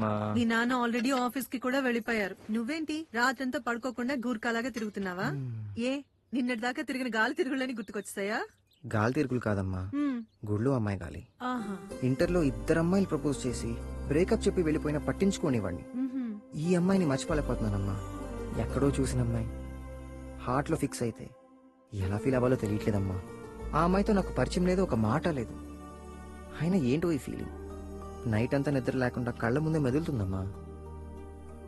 అమ్మా. నీ నాన్న ఆల్రెడీ ఆఫీస్ కి కూడా వెళ్ళిపోయారు. నువ్వేంటి రాత్రంతా పడుకోకుండా గూర్ఖాలాగా తిరుగుతున్నావా? ఏ నిన్నటి దాకా తిరిగిన గాలి తిరుగులని గుర్తుకొచ్చాయా? గాలి తిరుగులు కాదమ్మా, గుళ్ళు అమ్మాయి గాలి. ఆహా. ఇంటర్లో 2 అమ్మాయిలు ప్రపోజ్ చేసి బ్రేకప్ చెప్పి వెళ్ళిపోయినా పట్టించుకోనివ్వండి. ఈ అమ్మాయిని మర్చిపోలేకపోతున్నానమ్మా. ఎక్కడో చూసిన అమ్మాయి హార్ట్ లో ఫిక్స్ అయితే ఎలా ఫీల్ అవ్వాలో తెలియట్లేదమ్మా. ఆ అమ్మాయితో నాకు పరిచయం లేదు, ఒక మాట లేదు. అయినా ఏంటో ఈ ఫీలింగ్ నైట్ అంతా నిద్ర లేకుండా కళ్ళ ముందే మెదులుతుందమ్మా.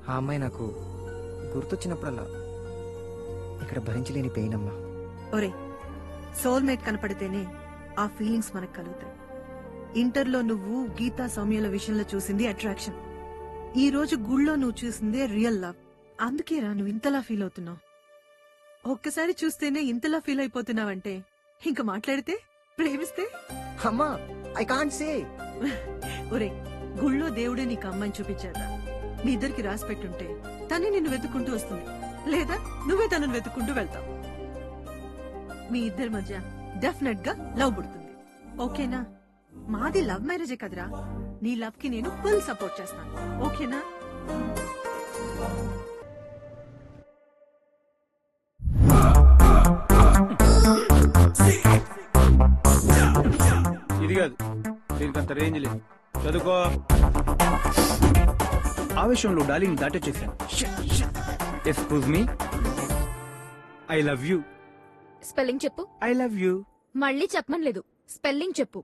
ఆ అమ్మాయి నాకు గుర్తొచ్చినప్పుడల్లా ఇక్కడ భరించలేని పెయిన్ అమ్మా. ఒరే, సోల్మేట్ కనపడితేనే ఆ ఫీలింగ్స్ మనకు కలుగుతాయి. ఇంటర్లో నువ్వు గీతా సౌమ్యుల విషయంలో చూసింది అట్రాక్షన్, ఈ రోజు గుళ్ళో నువ్వు చూసిందే రియల్ లవ్. అందుకేరా నువ్వు ఇంతలా ఫీల్ అవుతున్నావు. ఒక్కసారి చూస్తేనే ఇంతలా ఫీల్ అయిపోతున్నావంటే ఇంకా మాట్లాడితే ప్రేమిస్తే అమ్మా ఐ కాంట్ సే. ఒరే, గుళ్ళో దేవుడే నీకు అమ్మాయిని చూపించారా? మీ ఇద్దరికి రాసి పెట్టుంటే తనే నిన్ను వెతుక్కుంటూ వస్తుంది, లేదా నువ్వే తనను వెతుక్కుంటూ వెళ్తావు. మీ ఇద్దరి మధ్య డెఫినెట్ గా లవ్ పుడుతుంది. ఓకేనా? మాది లవ్ మ్యారేజే కదరా. నీ లవ్ కి నేను ఫుల్ సపోర్ట్ చేస్తాను. ఓకేనా? ఇది కాదు, దీనికి అంత రేంజ్ లేదు. చదువుకో. ఆవేశంలో డార్లింగ్ దాటొచ్చేసాను. Excuse me, I love you. Spelling చెప్పు. I love you. మళ్ళీ చెప్పమనలేదు, స్పెల్లింగ్ చెప్పు.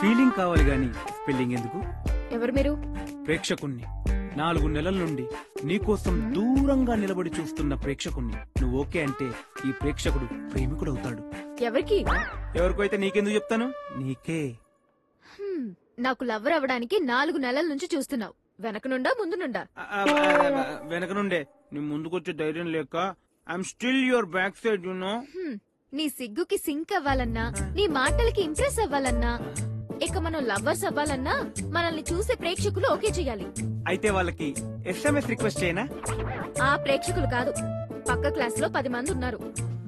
ఫీలింగ్ కావాలి గాని స్పెల్లింగ్ ఎందుకు? ఎవరు మీరు? ప్రేక్షకుణ్ణి. 4 నెలల నుండి నీకోసం దూరంగా నిలబడి చూస్తున్న ప్రేక్షకుణ్ణి. నువ్వు ఓకే అంటే ఈ ప్రేక్షకుడు ప్రేమికుడు అవుతాడు. ఎవరికి? ఎవరికైతే నీకెందుకు చెప్తాను, నీకే. నాకు లవ్వర్ అవ్వడానికి 4 నెలల నుంచి చూస్తున్నావు. వెనక నుండా ముందు నుండా? వెనక నుండే. నీ ముందుకొచ్చే ధైర్యం లేక I'm still your back side you know. నీ సిగ్గుకి సింక్ అవ్వాలన్నా, నీ మాటలకి ఇంప్రెస్ అవ్వాలన్నా, ఇక మనం లవ్వర్స్ అవ్వాలన్నా మనల్ని చూసే ప్రేక్షకులు ఓకే చెయ్యాలి. అయితే వాళ్ళకి SMS రిక్వెస్ట్ చేయనా? ఆ ప్రేక్షకులు కాదు, పక్క క్లాస్ లో 10 మంది ఉన్నారు.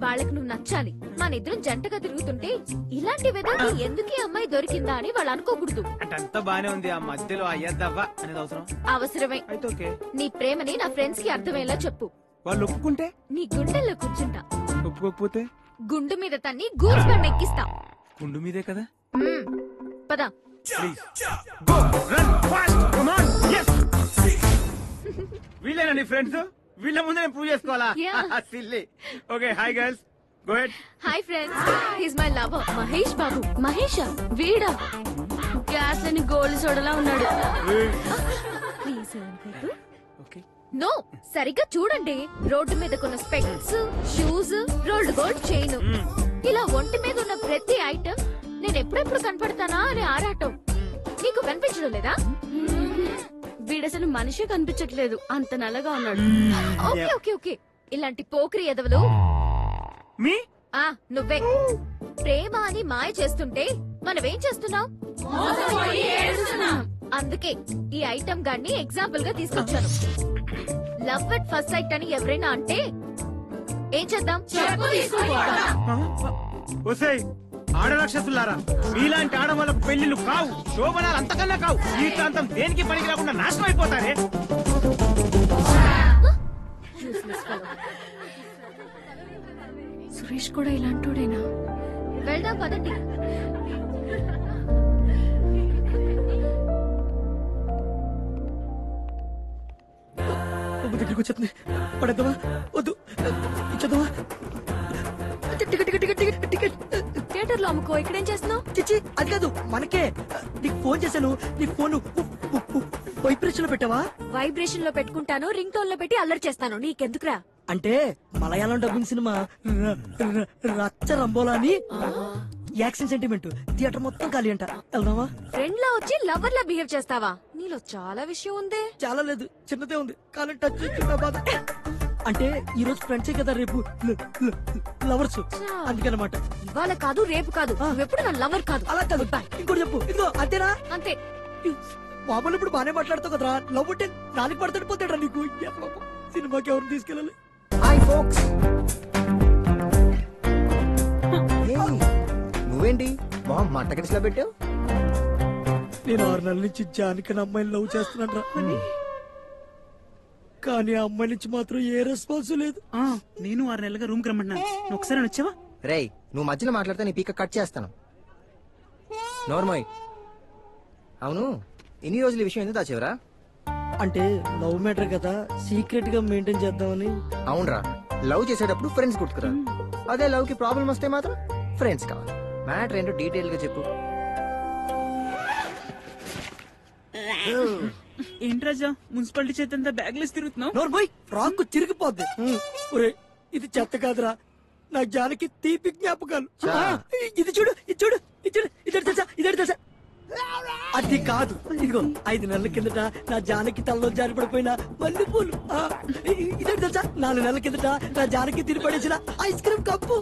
వాళ్ళకి నువ్వు నచ్చాలి. మన ఇద్దరం జంటగా తిరుగుతుంటే ఇలాంటి విధంగా ఎందుకు అమ్మాయి దొరికిందా అని వాళ్ళు అనుకోకూడదు. అంతా బానే ఉంది, ఆ మధ్యలో అయ్యద్దవ్వా అనేది అవసరం. అవసరమే. అయితే ఓకే. నీ ప్రేమని నా ఫ్రెండ్స్ కి అర్థమయ్యేలా చెప్పు. వాళ్ళు ఒప్పుకుంటే నీ గుండెల్లో కూర్చుంటా. ఒప్పుకోకపోతే గుండు మీద తన్ని గూస్ బండ్ ఎక్కిస్తా. గుండు మీదే కదా. పదా. వీళ్ళేనా నీ ఫ్రెండ్స్? వీళ్ళ ముందే నేను ప్రూవ్ చేసుకోవాలా? Silly. Okay, hi girls, go head. Hi friends, his my lover Mahesh Babu. మహేషా? వీడా? గ్యాస్ లేని గోల్డ్ సోడలా ఉన్నాడు. నో, సరిగ్గా చూడండి. రోడ్డు మీద కొన్న specs, shoes, rolled gold chain, ఇలా ఒంటి మీద ఉన్న ప్రతి ఐటమ్ నేను ఎప్పుడెప్పుడు కనపడతానా అని ఆరాటం. నీకు కనిపించడం లేదా? వీడసలు మనిషి కనిపించట్లేదు, అంత నల్లగా ఉన్నాడు. ఓకే ఓకే ఓకే, ఇలాంటి పోకిరి ఎదవలు మీ నువ్వే. ప్రేమ అని మాయ చేస్తుంటే మనమేం చేస్తున్నాం? అందుకే ఈ ఐటమ్ గాన్ని ఎగ్జాంపుల్ గా తీసుకొచ్చాను. లవ్ అట్ ఫస్ట్ సైట్ అని ఎవరైనా అంటే ఏం చేద్దాం? ఆడరాక్షసులారా, మీలాంటి ఆడవాళ్ళ పెళ్లిళ్ళు కావు, శోభనాలు అంతకన్నా కావు. ఈ ప్రాంతం దేనికి పనికి రాకుండా నాశనం అయిపోతారే. సురేష్ కూడా ఇలాంటోడేనా? వెళ్దాం పదండి. దగ్గరికి వచ్చేస్తుంది. పడేద్దామా? వద్దు, ఇచ్చేద్దామా? థియేటర్ లో అమ్ముకో. ఇక్కడేం చేస్తున్నావు? చిచ్చి, అది కాదు, మనకే. నీకు ఫోన్ చేశాను, నీ ఫోన్ వైబ్రేషన్ లో పెట్టావా? వైబ్రేషన్ లో పెట్టుకుంటాను, రింగ్ టోన్ లో పెట్టి అల్లరి చేస్తాను. నీకెందుకురా? అంటే మలయాళం డబ్బింగ్ సినిమా రచ్చ రంబోలా అని యాక్షన్ సెంటిమెంట్ థియేటర్ మొత్తం ఖాళీ అంట. వెళ్దామా? ఫ్రెండ్ లా వచ్చి లవర్ లా బిహేవ్ చేస్తావా? నీలో చాలా విషయం ఉంది. చాలా లేదు, చిన్నదే ఉంది. కానీ టచ్ చేస్తున్నా బాధ. అంటే ఈ రోజు ఫ్రెండ్సే కదా, రేపు లవర్స్, అందుకనమాట. ఇవాళ కాదు, రేపు కాదు, నువ్వెప్పుడు నా లవర్ కాదు. అలా కాదు, ఇంకోటి చెప్పు. ఇదిగో అంతేనా? అంతే. మామూలు ఇప్పుడు బానే మాట్లాడుతావు కదరా, లవ్ అంటే నాలుగు పడతాడు పోతాడు నీకు. సినిమాకి ఎవరు తీసుకెళ్ళాలి? Hi folks. నువ్వేంటి బాగా మట్టకడిసిలా పెట్టావు? నేను 6 నెలల నుంచి జానికని అమ్మాయిని లవ్ చేస్తున్నాను రా. కానీ ఆ అమ్మాయి నుంచి మాత్రం ఏ రెస్పాన్స్ లేదు. నేను 6 నెలలుగా రూమ్ కి రమ్మంటున్నాను. నువ్వు ఒకసారి వచ్చావా? రేయ్ నువ్వు మధ్యలో మాట్లాడితే నీ పీక కట్ చేస్తాను. నోర్మోయ్. అవును, ఇన్ని రోజులు ఈ విషయం ఎందుకు దాచేవరా? అంటే లవ్ మ్యాటర్ కదా, సీక్రెట్ గా మెయింటైన్ చేద్దామని. అవునరా, లవ్ చేసేటప్పుడు ఫ్రెండ్స్ గుర్తుకురా. అదే లవ్ కి ప్రాబ్లం వస్తే మాత్రం ఫ్రెండ్స్ కావాలి. మ్యాటర్ ఏంటో డీటెయిల్ గా చెప్పు. ఏంటి రాజా మున్సిపాలిటీ చేతంతా బ్యాగ్లెస్ తిరుగుతున్నావు? నోర్మోయ్, ఫ్రాక్ చిరిగిపోద్ది. ఒరే ఇది చెత్త కాదురా, నా జానకి తీపి జ్ఞాపకాలు. చా. ఇది చూడు, ఇది చూడు, ఇది చూడు, ఇదేంటి తెలుసా, ఇదేంటి తెలుసా? అది కాదు, ఇదిగో 5 నెలల కిందట నా జానకి తలలో జారి పడిపోయిన మల్లెపూలు. ఇదేంటి తెలుసా, 4 నెలల కిందట నా జానకి తిని పడేసిన ఐస్ క్రీమ్ కప్పు.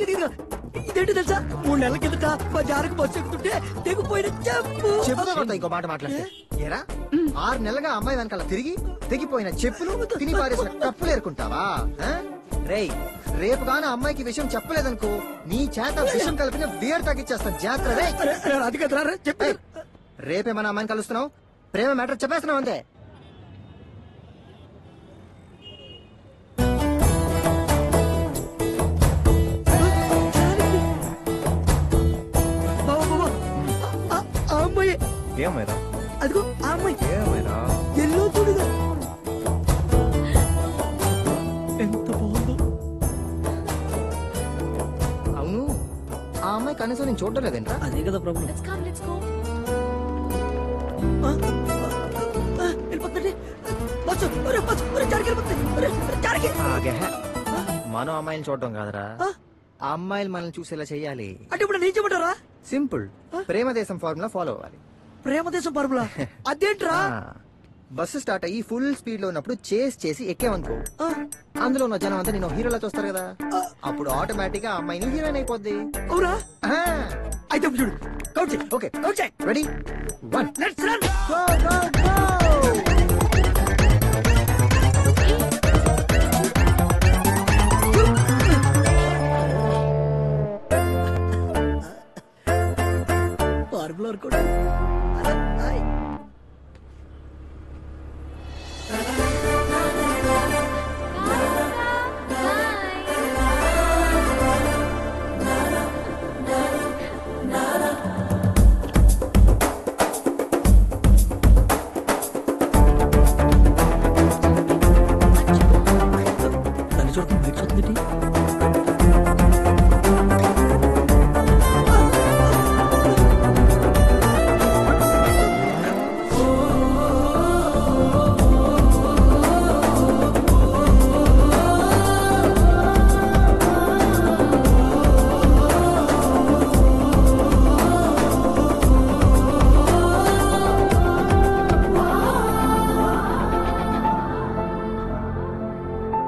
ఇదిగో, ఇదేంటి తెలుసా, 3 నెలల కిందట మా జానకి బస్సు ఎక్కుతుంటే తెగిపోయిన చెప్పు. చెప్పుతో కొడతా ఇంకో మాట మాట్లాడితే. ఏరా 6 నెలలుగా అమ్మాయి వెనకాల తిరిగి తెగిపోయిన చెప్పులు తిని పారేసిన కప్పులు ఏరుకుంటావా? ఆ? రేయ్ రేపు గానీ అమ్మాయికి విషయం చెప్పలేదనుకో, నీ చేత విషయం కలిపిన బియర్ తాగిచ్చేస్తాను. జాగ్రత్త. రేయ్. అది కదరా చెప్పు. ఏయ్, రేపేమన్నా అమ్మాయిని కలుస్తున్నావు? ప్రేమ మ్యాటర్ చెప్పేస్తున్నావు అంతే. ఆ అమ్మాయి, ఏమైనా అదిగో ఆ అమ్మాయి, ఏమైనా ఎల్లో చూడుగా ఎంత బాగుందో. అవును, ఆ అమ్మాయి కనీసం నేను చూడడం లేదేంట్రా? అదే కదా problem. Let's come, let's go. వెళ్ళిపోతుంది బస్సు. ఒరే బస్సు, ఒరే జానకి వెళ్ళిపోతుంది. ఒరే జానకి. ఆగే. మనం అమ్మాయిని చూడడం కాదురా, ఆ అమ్మాయిలు మనల్ని చూసేలా చెయ్యాలి. అంటే ఇప్పుడు నేను చెప్పమంటారా? సింపుల్. ప్రేమ దేశం ఫార్ములా ఫాలో అవ్వాలి. ప్రేమ దేశం పరుపులా? అదేంట్రా? బస్సు స్టార్ట్ అయ్యి ఫుల్ స్పీడ్ లో ఉన్నప్పుడు చేస్ చేసి ఎక్కేవనుకో, అందులో ఉన్న జనం అంతా నేను హీరోలా చూస్తారు కదా, అప్పుడు ఆటోమేటిక్ గా అమ్మాయిని హీరోయిన్ అయిపోద్ది. అవునా? ఆ, అయితే చూడు, కౌట్ చేయి. ఓకే కౌట్ చేయి. Ready 1 let's run. Go go go.